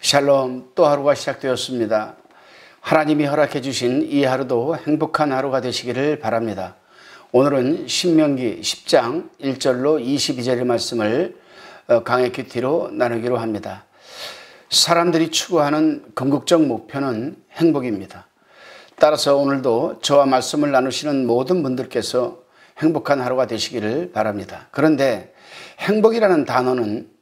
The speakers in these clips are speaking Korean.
샬롬, 또 하루가 시작되었습니다. 하나님이 허락해 주신 이 하루도 행복한 하루가 되시기를 바랍니다. 오늘은 신명기 10장 1절로 22절의 말씀을 강의 큐티로 나누기로 합니다. 사람들이 추구하는 궁극적 목표는 행복입니다. 따라서 오늘도 저와 말씀을 나누시는 모든 분들께서 행복한 하루가 되시기를 바랍니다. 그런데 행복이라는 단어는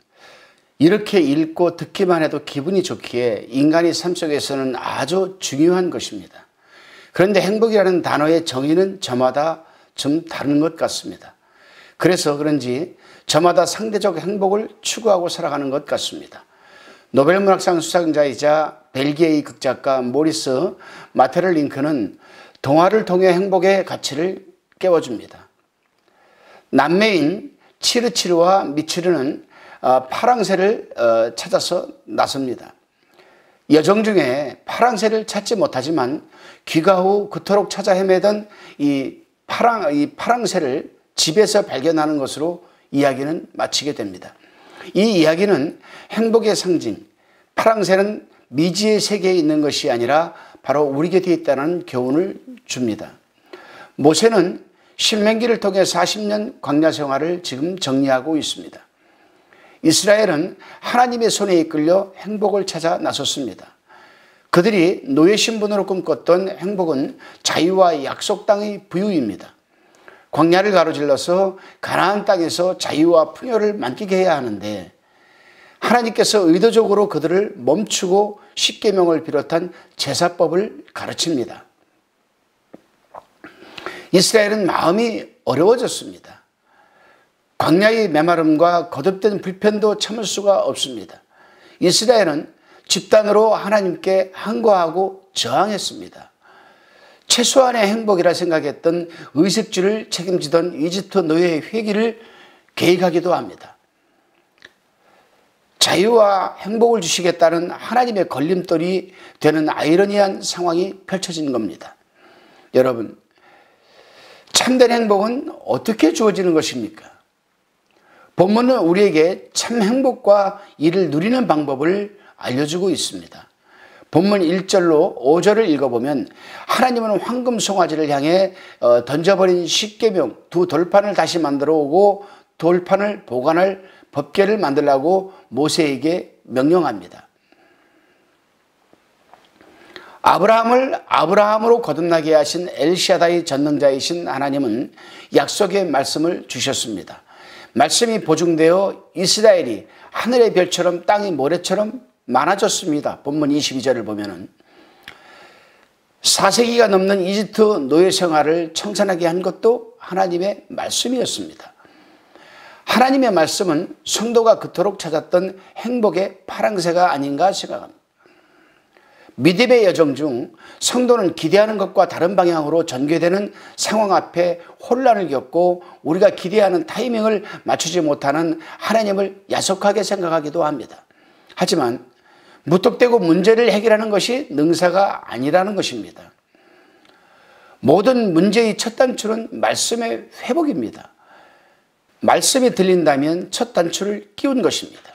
이렇게 읽고 듣기만 해도 기분이 좋기에 인간의 삶 속에서는 아주 중요한 것입니다. 그런데 행복이라는 단어의 정의는 저마다 좀 다른 것 같습니다. 그래서 그런지 저마다 상대적 행복을 추구하고 살아가는 것 같습니다. 노벨문학상 수상자이자 벨기에의 극작가 모리스 마테를링크는 동화를 통해 행복의 가치를 깨워줍니다. 남매인 치르치르와 미치르는 파랑새를 찾아서 나섭니다. 여정 중에 파랑새를 찾지 못하지만 귀가 후 그토록 찾아 헤매던 이 파랑새를 집에서 발견하는 것으로 이야기는 마치게 됩니다. 이 이야기는 행복의 상징, 파랑새는 미지의 세계에 있는 것이 아니라 바로 우리 곁에 있다는 교훈을 줍니다. 모세는 신명기를 통해 40년 광야 생활을 지금 정리하고 있습니다. 이스라엘은 하나님의 손에 이끌려 행복을 찾아 나섰습니다. 그들이 노예 신분으로 꿈꿨던 행복은 자유와 약속 땅의 부유입니다. 광야를 가로질러서 가나안 땅에서 자유와 풍요를 만끽 해야 하는데 하나님께서 의도적으로 그들을 멈추고 십계명을 비롯한 제사법을 가르칩니다. 이스라엘은 마음이 어려워졌습니다. 광야의 메마름과 거듭된 불편도 참을 수가 없습니다. 이스라엘은 집단으로 하나님께 항거하고 저항했습니다. 최소한의 행복이라 생각했던 의식주를 책임지던 이집트 노예의 회기를 계획하기도 합니다. 자유와 행복을 주시겠다는 하나님의 걸림돌이 되는 아이러니한 상황이 펼쳐진 겁니다. 여러분, 참된 행복은 어떻게 주어지는 것입니까? 본문은 우리에게 참 행복과 이를 누리는 방법을 알려주고 있습니다. 본문 1절로 5절을 읽어보면 하나님은 황금 송아지를 향해 던져버린 십계명 두 돌판을 다시 만들어 오고 돌판을 보관할 법궤를 만들라고 모세에게 명령합니다. 아브라함을 아브라함으로 거듭나게 하신 엘샤다이 전능자이신 하나님은 약속의 말씀을 주셨습니다. 말씀이 보증되어 이스라엘이 하늘의 별처럼 땅의 모래처럼 많아졌습니다. 본문 22절을 보면은 4세기가 넘는 이집트 노예 생활을 청산하게 한 것도 하나님의 말씀이었습니다. 하나님의 말씀은 성도가 그토록 찾았던 행복의 파랑새가 아닌가 생각합니다. 믿음의 여정 중 성도는 기대하는 것과 다른 방향으로 전개되는 상황 앞에 혼란을 겪고 우리가 기대하는 타이밍을 맞추지 못하는 하나님을 야속하게 생각하기도 합니다. 하지만 무턱대고 문제를 해결하는 것이 능사가 아니라는 것입니다. 모든 문제의 첫 단추는 말씀의 회복입니다. 말씀이 들린다면 첫 단추를 끼운 것입니다.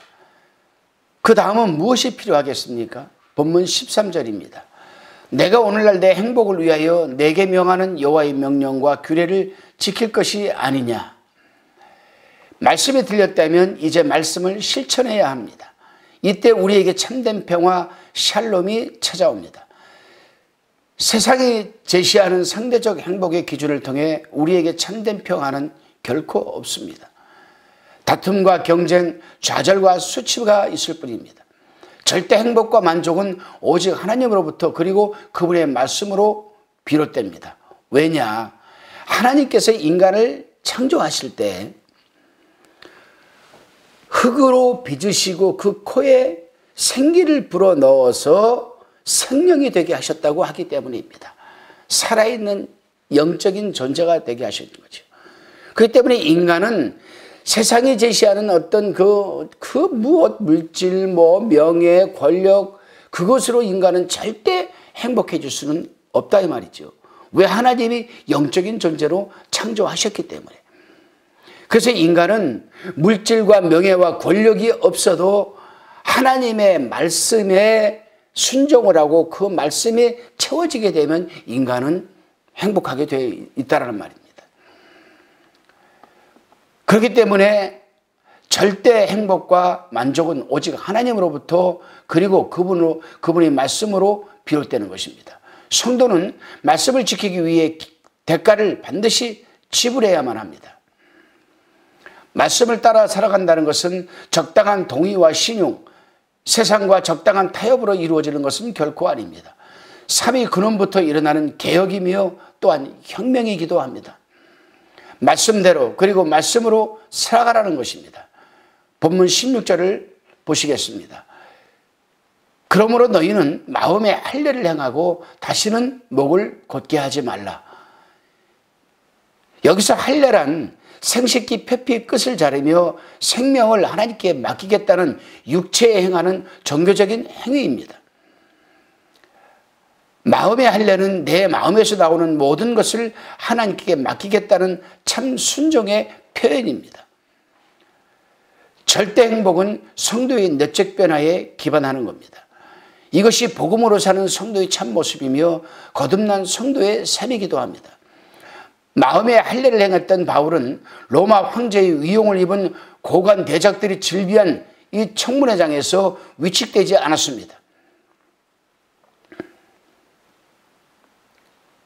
그 다음은 무엇이 필요하겠습니까? 본문 13절입니다. 내가 오늘날 내 행복을 위하여 내게 명하는 여호와의 명령과 규례를 지킬 것이 아니냐. 말씀이 들렸다면 이제 말씀을 실천해야 합니다. 이때 우리에게 참된 평화 샬롬이 찾아옵니다. 세상이 제시하는 상대적 행복의 기준을 통해 우리에게 참된 평화는 결코 없습니다. 다툼과 경쟁, 좌절과 수치가 있을 뿐입니다. 절대 행복과 만족은 오직 하나님으로부터 그리고 그분의 말씀으로 비롯됩니다. 왜냐? 하나님께서 인간을 창조하실 때 흙으로 빚으시고 그 코에 생기를 불어넣어서 생명이 되게 하셨다고 하기 때문입니다. 살아있는 영적인 존재가 되게 하신 거죠. 그렇기 때문에 인간은 세상이 제시하는 어떤 무엇, 물질, 명예, 권력, 그것으로 인간은 절대 행복해질 수는 없다 이 말이죠. 왜? 하나님이 영적인 존재로 창조하셨기 때문에. 그래서 인간은 물질과 명예와 권력이 없어도 하나님의 말씀에 순종을 하고 그 말씀이 채워지게 되면 인간은 행복하게 되어 있다는 말입니다. 그렇기 때문에 절대 행복과 만족은 오직 하나님으로부터 그리고 그분의 말씀으로 비롯되는 것입니다. 성도는 말씀을 지키기 위해 대가를 반드시 지불해야만 합니다. 말씀을 따라 살아간다는 것은 적당한 동의와 신용, 세상과 적당한 타협으로 이루어지는 것은 결코 아닙니다. 삶의 근원부터 일어나는 개혁이며 또한 혁명이기도 합니다. 말씀대로 그리고 말씀으로 살아가라는 것입니다. 본문 16절을 보시겠습니다. 그러므로 너희는 마음의 할례를 행하고 다시는 목을 곧게 하지 말라. 여기서 할례란 생식기 표피의 끝을 자르며 생명을 하나님께 맡기겠다는 육체에 행하는 종교적인 행위입니다. 마음의 할례는 내 마음에서 나오는 모든 것을 하나님께 맡기겠다는 참 순종의 표현입니다. 절대 행복은 성도의 내적 변화에 기반하는 겁니다. 이것이 복음으로 사는 성도의 참 모습이며 거듭난 성도의 삶이기도 합니다. 마음의 할례를 행했던 바울은 로마 황제의 위용을 입은 고관 대작들이 즐비한 이 청문회장에서 위축되지 않았습니다.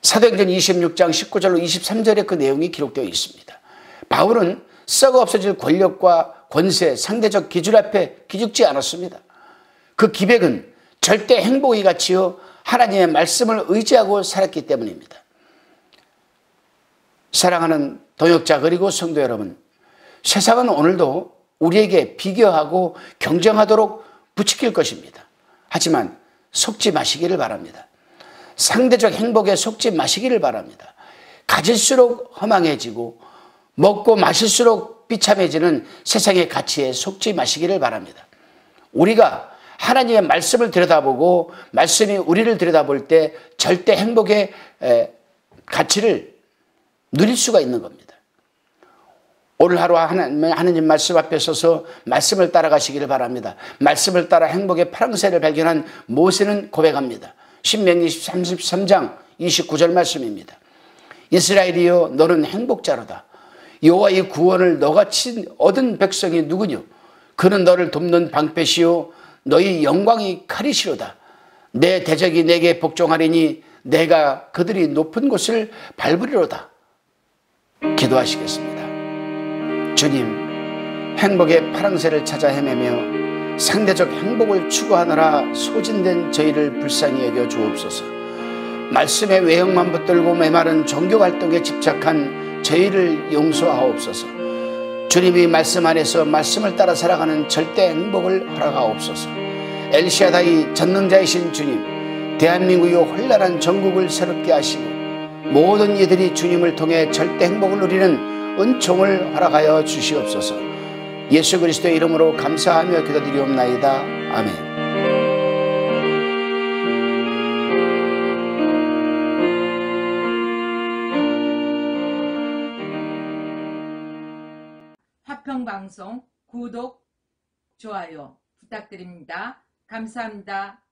사도행전 26장 19절로 23절에 그 내용이 기록되어 있습니다. 바울은 썩어 없어질 권력과 권세, 상대적 기준 앞에 기죽지 않았습니다. 그 기백은 절대 행복의 가치여 하나님의 말씀을 의지하고 살았기 때문입니다. 사랑하는 동역자 그리고 성도 여러분, 세상은 오늘도 우리에게 비교하고 경쟁하도록 부추길 것입니다. 하지만 속지 마시기를 바랍니다. 상대적 행복에 속지 마시기를 바랍니다. 가질수록 허망해지고 먹고 마실수록 비참해지는 세상의 가치에 속지 마시기를 바랍니다. 우리가 하나님의 말씀을 들여다보고 말씀이 우리를 들여다볼 때 절대 행복의 가치를 누릴 수가 있는 겁니다. 오늘 하루 하나님 말씀 앞에 서서 말씀을 따라가시기를 바랍니다. 말씀을 따라 행복의 파랑새를 발견한 모세는 고백합니다. 신명기 33장 29절 말씀입니다. 이스라엘이여 너는 행복자로다. 여호와의 구원을 너같이 얻은 백성이 누구뇨? 그는 너를 돕는 방패시요 너희 영광이 칼이시로다. 내 대적이 내게 복종하리니 내가 그들이 높은 곳을 밟으리로다. 기도하시겠습니다. 주님, 행복의 파랑새를 찾아 헤매며 상대적 행복을 추구하느라 소진된 저희를 불쌍히 여겨 주옵소서. 말씀의 외형만 붙들고 메마른 종교활동에 집착한 저희를 용서하옵소서. 주님이 말씀 안에서 말씀을 따라 살아가는 절대 행복을 허락하옵소서. 엘샤다이 전능자이신 주님, 대한민국의 혼란한 전국을 새롭게 하시고 모든 이들이 주님을 통해 절대 행복을 누리는 은총을 허락하여 주시옵소서. 예수 그리스도의 이름으로 감사하며 기도드리옵나이다. 아멘. 화평방송 구독, 좋아요 부탁드립니다. 감사합니다.